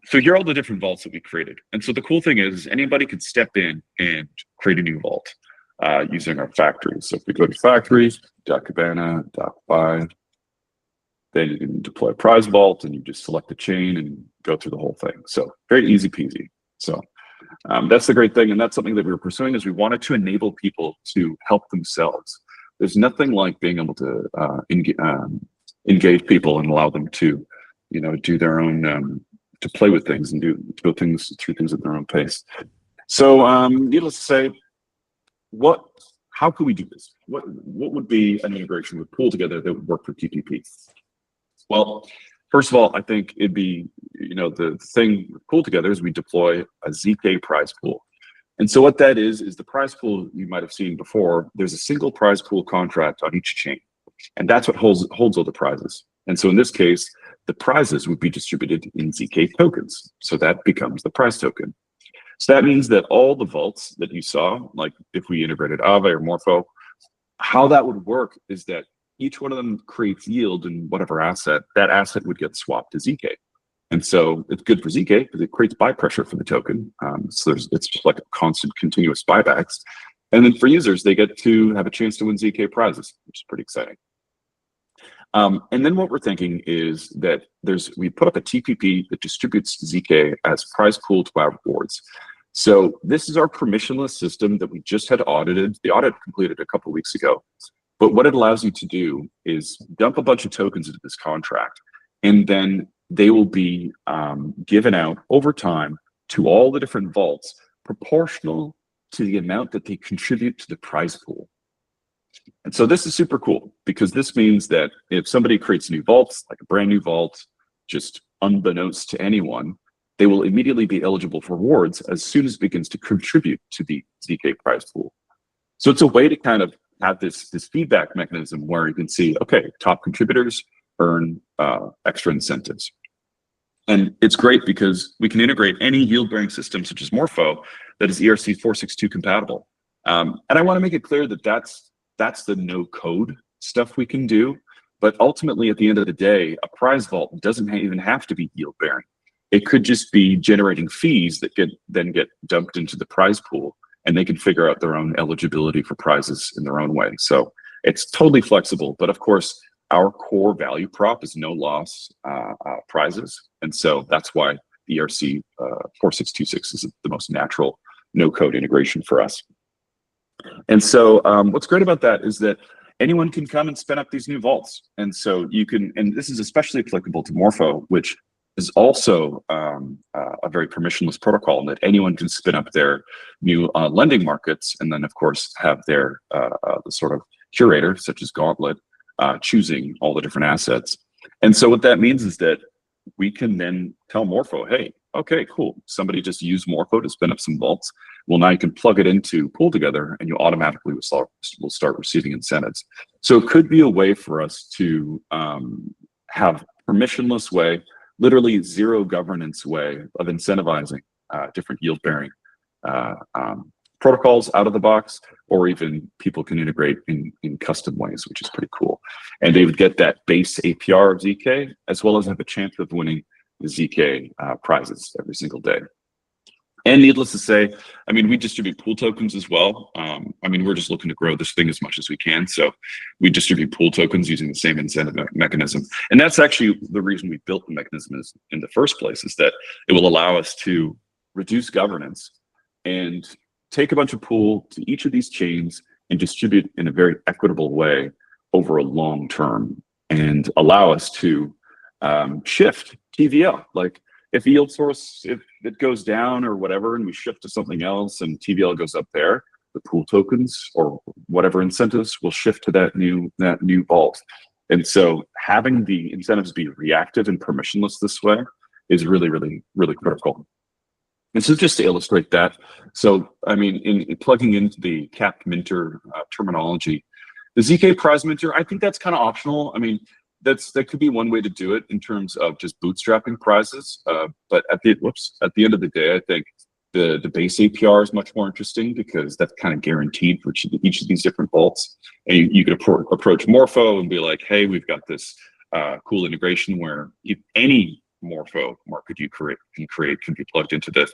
So here are all the different vaults that we created. And so the cool thing is anybody could step in and create a new vault using our factory. So if we go to factory, .cabana, .5, then you can deploy a prize vault and you just select the chain and go through the whole thing. So very easy peasy. So that's the great thing. And that's something that we were pursuing is we wanted to enable people to help themselves. There's nothing like being able to engage people and allow them to, do their own, to play with things and go through things at their own pace. So needless to say, how could we do this? What would be an integration with PoolTogether that would work for TPP? Well, first of all, I think it'd be, the thing with PoolTogether is we deploy a ZK prize pool. And so what that is the prize pool you might have seen before. There's a single prize pool contract on each chain. And that's what holds all the prizes. And so in this case, the prizes would be distributed in ZK tokens. So that becomes the prize token. So that means that all the vaults that you saw, like if we integrated Aave or Morpho, how that would work is that each one of them creates yield in whatever asset, that asset would get swapped to ZK. And so it's good for ZK because it creates buy pressure for the token. So it's just like a constant continuous buybacks. And then for users, they get to have a chance to win ZK prizes, which is pretty exciting. And then what we're thinking is that we put up a TPP that distributes ZK as prize pool to our rewards. So this is our permissionless system that we just had audited. The audit completed a couple of weeks ago. But what it allows you to do is dump a bunch of tokens into this contract, and then they will be given out over time to all the different vaults proportional to the amount that they contribute to the prize pool. And so this is super cool because this means that if somebody creates new vaults, like a brand new vault, just unbeknownst to anyone, they will immediately be eligible for rewards as soon as it begins to contribute to the ZK prize pool. So it's a way to kind of have this feedback mechanism where you can see, okay, top contributors earn extra incentives. And it's great because we can integrate any yield-bearing system such as Morpho that is ERC462 compatible. And I want to make it clear that that's the no-code stuff we can do. But ultimately, at the end of the day, a prize vault doesn't even have to be yield-bearing. It could just be generating fees that then get dumped into the prize pool, and they can figure out their own eligibility for prizes in their own way. So it's totally flexible. But of course, our core value prop is no loss prizes. And so that's why the ERC 4626 is the most natural no-code integration for us. And so what's great about that is that anyone can come and spin up these new vaults. And so you can, and this is especially applicable to Morpho, which is also a very permissionless protocol, and that anyone can spin up their new lending markets, and then of course have their the sort of curator, such as Gauntlet, choosing all the different assets. And so what that means is that we can then tell Morpho, hey, okay, cool. Somebody just used Morpho to spin up some vaults. Well, now you can plug it into PoolTogether and you automatically will start receiving incentives. So it could be a way for us to have permissionless way, literally zero governance way of incentivizing different yield-bearing protocols out of the box, or even people can integrate in custom ways, which is pretty cool. And they would get that base APR of ZK, as well as have a chance of winning the ZK prizes every single day. And needless to say, I mean, we distribute pool tokens as well. I mean, we're just looking to grow this thing as much as we can. So we distribute pool tokens using the same incentive mechanism. And that's actually the reason we built the mechanism in the first place, is that it will allow us to reduce governance and take a bunch of pool to each of these chains and distribute in a very equitable way over a long term, and allow us to shift TVL. Like, if yield source, if it goes down or whatever, and we shift to something else and TVL goes up there, the pool tokens or whatever incentives will shift to that new vault. And so having the incentives be reactive and permissionless this way is really, really, really critical. And so just to illustrate that, so I mean, in plugging into the capped minter terminology, the ZK prize minter, I think that's kind of optional. I mean, that could be one way to do it in terms of just bootstrapping prizes. But at the end of the day, I think the base APR is much more interesting, because that's kind of guaranteed for each of these different vaults. And you could approach Morpho and be like, hey, we've got this cool integration where if any Morpho market you can be plugged into this.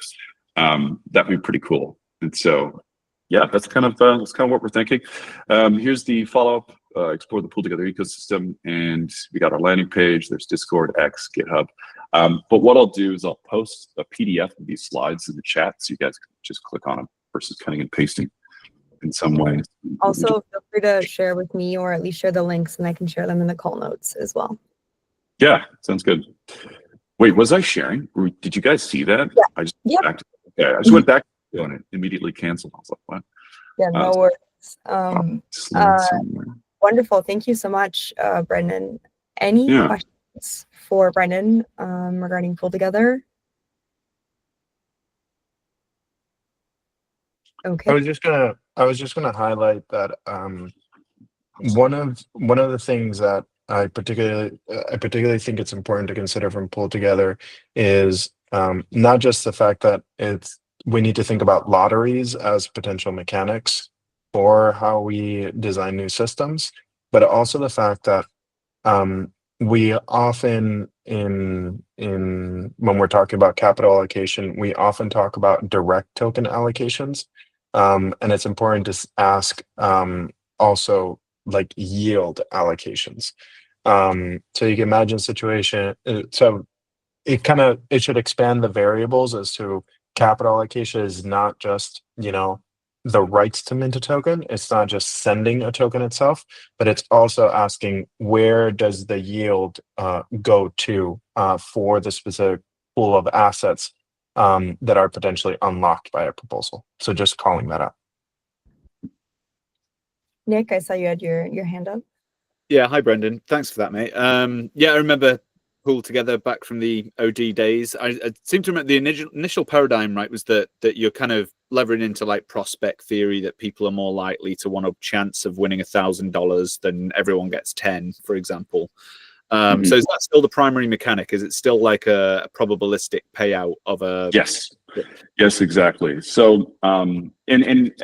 That'd be pretty cool. And so, yeah, that's kind of what we're thinking. Here's the follow-up. Explore the PoolTogether ecosystem, and we got our landing page. There's Discord, X, GitHub. But what I'll do is I'll post a PDF of these slides in the chat, so you guys can just click on them versus cutting and pasting in some way. Also, feel free to share with me, or at least share the links, and I can share them in the call notes as well. Yeah, sounds good. Wait, was I sharing? Did you guys see that? Yeah. I just Yep. went back and it immediately canceled. I was like, what? Yeah, no worries. Wonderful. Thank you so much, Brendan. Any questions for Brendan regarding PoolTogether? Okay. I was just gonna highlight that one of the things that I particularly think it's important to consider from PoolTogether is not just the fact that we need to think about lotteries as potential mechanics for how we design new systems, but also the fact that we often when we're talking about capital allocation, we often talk about direct token allocations, and it's important to ask also like yield allocations. So you can imagine a situation. So it should expand the variables as to capital allocation is not just the rights to mint a token. It's not just sending a token itself, but it's also asking where does the yield go to for the specific pool of assets that are potentially unlocked by a proposal. So just calling that out. Nick, I saw you had your hand up. Yeah, hi Brendan. Thanks for that, mate. Yeah, I remember PoolTogether back from the OD days. I seem to remember the initial paradigm, right, was that you're kind of leveraging into like prospect theory, that people are more likely to want a chance of winning $1,000 than everyone gets 10, for example. So is that still the primary mechanic? Is it still like a probabilistic payout of a? Yes, exactly. So and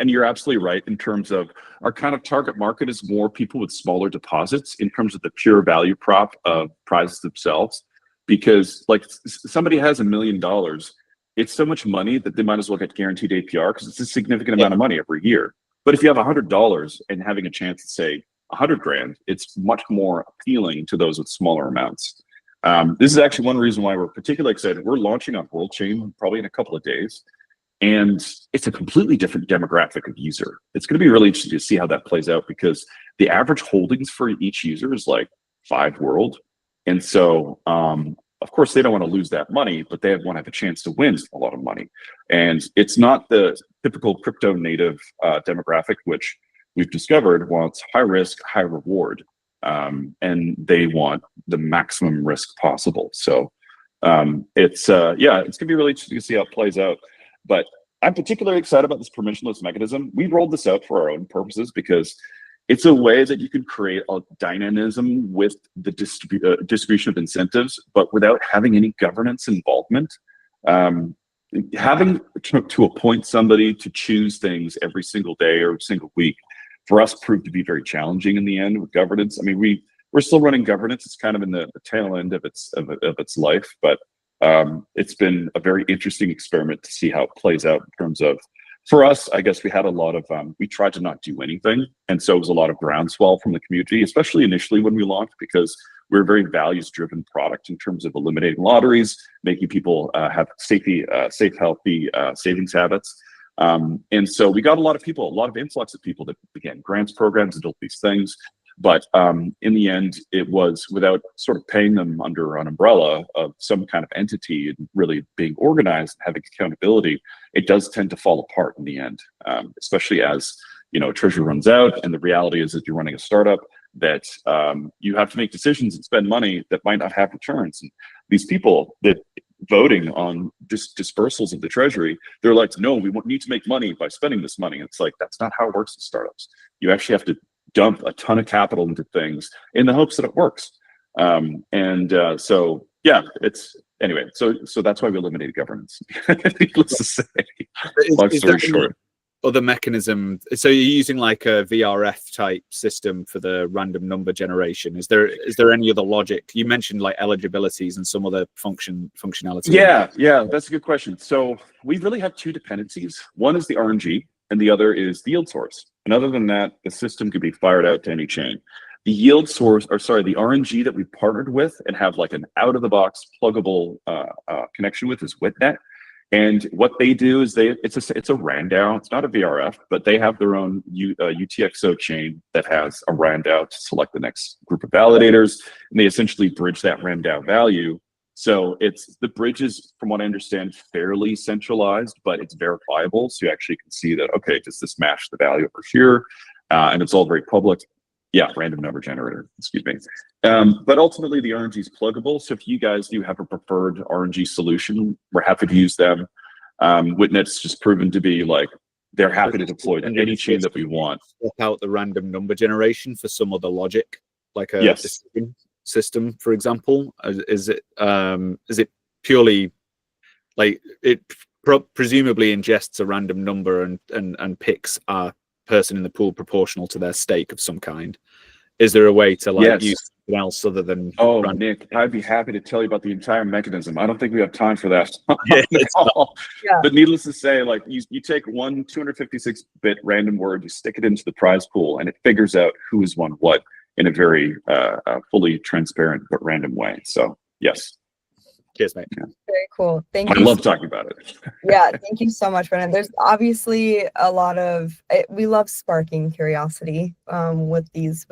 you're absolutely right in terms of our kind of target market is more people with smaller deposits in terms of the pure value prop of prizes themselves, because like somebody has $1 million, it's so much money that they might as well get guaranteed APR because it's a significant amount of money every year. But if you have $100 and having a chance to say 100 grand, it's much more appealing to those with smaller amounts. This is actually one reason why we're particularly excited. We're launching on WorldChain probably in a couple of days, and it's a completely different demographic of user. It's going to be really interesting to see how that plays out, because the average holdings for each user is like 5 world. And so, of course, they don't want to lose that money, but they want to have a chance to win a lot of money. And it's not the typical crypto native demographic, which we've discovered wants high risk, high reward. And they want the maximum risk possible. So it's gonna be really interesting to see how it plays out. But I'm particularly excited about this permissionless mechanism. We rolled this out for our own purposes because it's a way that you can create a dynamism with the distribution of incentives, but without having any governance involvement. having to appoint somebody to choose things every single day or single week for us proved to be very challenging in the end with governance. I mean, we're still running governance. It's kind of in the tail end of its life, but it's been a very interesting experiment to see how it plays out in terms of, for us, I guess we had a lot of, we tried to not do anything. And so it was a lot of groundswell from the community, especially initially when we launched, because we're a very values-driven product in terms of eliminating lotteries, making people have safe, healthy savings habits. And so we got a lot of influx of people that began grants programs and built these things. But in the end, it was without sort of paying them under an umbrella of some kind of entity and really being organized, having accountability, it does tend to fall apart in the end, especially as, you know, treasury runs out. And the reality is that you're running a startup, that you have to make decisions and spend money that might not have returns. And these people that voting on dispersals of the treasury, they're like, no, we need to make money by spending this money. It's like, that's not how it works in startups. You actually have to dump a ton of capital into things in the hopes that it works. So yeah, anyway, so that's why we eliminated governance. Needless to say, long story short. Other mechanism, so you're using like a VRF type system for the random number generation. Is there any other logic? You mentioned like eligibilities and some other functionality. Yeah, that's a good question. So we really have two dependencies. One is the RNG and the other is the yield source. And other than that, the system can be fired out to any chain. The yield source, or sorry, the RNG that we partnered with and have like an out of the box pluggable connection with is WitNet. And what they do is it's a RANDAO. It's not a VRF, but they have their own UTXO chain that has a RANDAO to select the next group of validators, and they essentially bridge that RANDAO value. So the bridge is, from what I understand, fairly centralized, but it's verifiable. So you actually can see that, okay, does this match the value over here? And it's all very public. Yeah, random number generator, excuse me. But ultimately the RNG is pluggable. So if you guys do have a preferred RNG solution, we're happy to use them. WitNet's just proven to be like, they're happy to deploy to any chain that we want. Swap out the random number generation for some other logic, like a decision system, for example. Is it purely like it presumably ingests a random number and picks a person in the pool proportional to their stake of some kind? Is there a way to like use something else other than Nick, I'd be happy to tell you about the entire mechanism. I don't think we have time for that. But needless to say, like you take one 256-bit random word, you stick it into the prize pool, and it figures out who has won what in a very fully transparent but random way. So yes. Cheers, mate. Yeah. Very cool. Thank you. I love talking about it. Yeah, thank you so much, Brennan. There's obviously a lot of we love sparking curiosity with these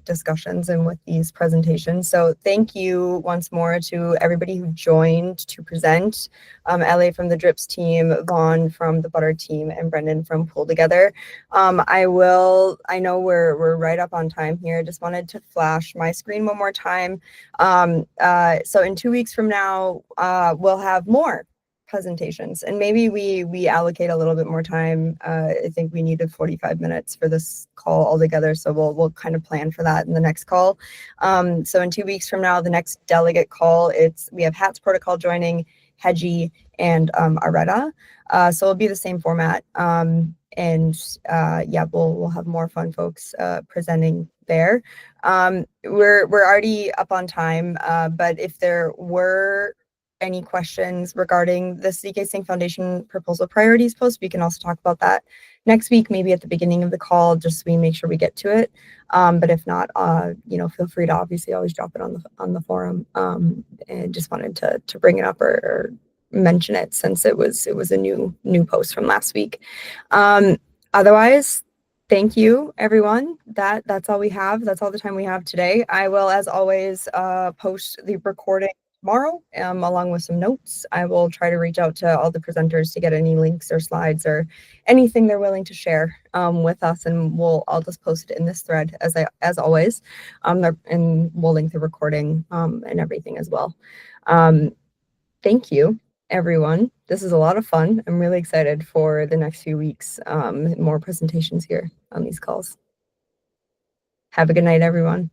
discussions and with these presentations. So thank you once more to everybody who joined to present. LA from the Drips team, Vaughn from the Butter team, and Brendan from PoolTogether. I know we're right up on time here. Just wanted to flash my screen one more time. So in 2 weeks from now, we'll have more presentations, and maybe we allocate a little bit more time. I think we needed 45 minutes for this call altogether, so we'll kind of plan for that in the next call. So in 2 weeks from now, the next delegate call, we have Hats Protocol joining, Hedgie, and Areta. So it'll be the same format. Yeah, we'll have more fun folks presenting there. We're already up on time, but if there were any questions regarding the ZKsync Foundation proposal priorities post, we can also talk about that next week, maybe at the beginning of the call, just so we make sure we get to it. But if not, feel free to obviously always drop it on the forum. And just wanted to bring it up or mention it since it was a new post from last week. Otherwise, thank you, everyone. That's all we have. That's all the time we have today. I will, as always, post the recording tomorrow, along with some notes. I will try to reach out to all the presenters to get any links or slides or anything they're willing to share with us, and I'll just post it in this thread as always, and we'll link the recording and everything as well. Thank you, everyone. This is a lot of fun. I'm really excited for the next few weeks. More presentations here on these calls. Have a good night, everyone.